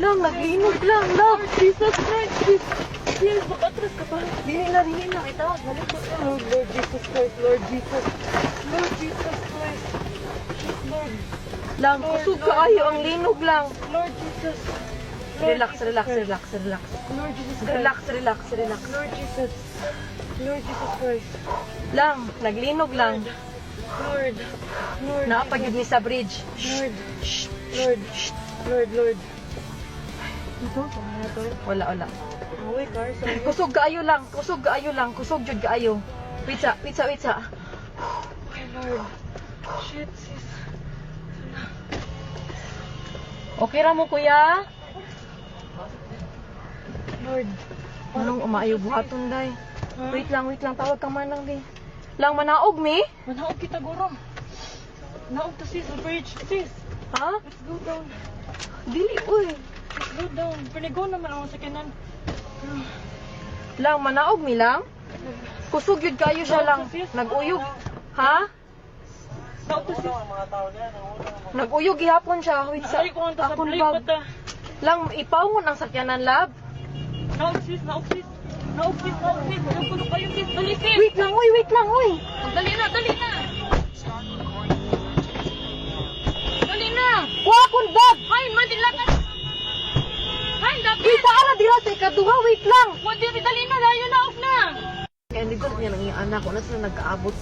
Lang, naglinog lang, lang. Jesus Christ, please, makatras ka pa. Dili na, itawag. Balik ko. Oh, Lord Jesus Christ, Lord Jesus. Lord Jesus Christ. Lord, Lang, kusog ka ayo, ang linog lang. Lord Jesus. Relax, relax, relax, relax. Lord Jesus Christ. Relax, relax, relax. Lord Jesus. Lord Jesus Christ. Lang, naglinog lang. Lord. Lord. Naapagid ni sa bridge. Lord. Lord. Lord. Lord. Ito, tama na to. Wala, wala. Away, car, sorry. Kusog kaayo lang, kusog kaayo lang, kusog jud kaayo. Witsa, witsa, witsa. Okay, Lord. Shit, sis. Okay ra mo, kuya? Lord. Anong umaayo buhaton, day? Ha? Wait lang, tawag ka manang, day. Lang, manaog, mi? Manaog kita, guro. Naog to, sis, the bridge. Sis, Ha? let's go down. Dili, uy. Let's go down. Panigo naman ako sa kanan. Lang, manaog, mi lang? Kusog yun kayo siya lang. Nag-uyog. Ha? Naog to, sis. Nag-uyog gihapon siya. Wait sa Ay, ko ang akong tasabli bag. ko ta. Lang, ipawngon ang sakyanan, lab. Naog, sis. Naog, sis. Naog, sis. Naog, sis. Naog ko kayo, sis. Dali, sis. Wait lang, uy. Dali na, dali na. Dali na. Kuha akong bag. Hay, madilatan. Hay, dapat. Kita ala dira sa ikaduha. Wait lang. Dali na, layo na, off na. Kaya hindi ko niya nang yung anak ko na sila nagkaabot.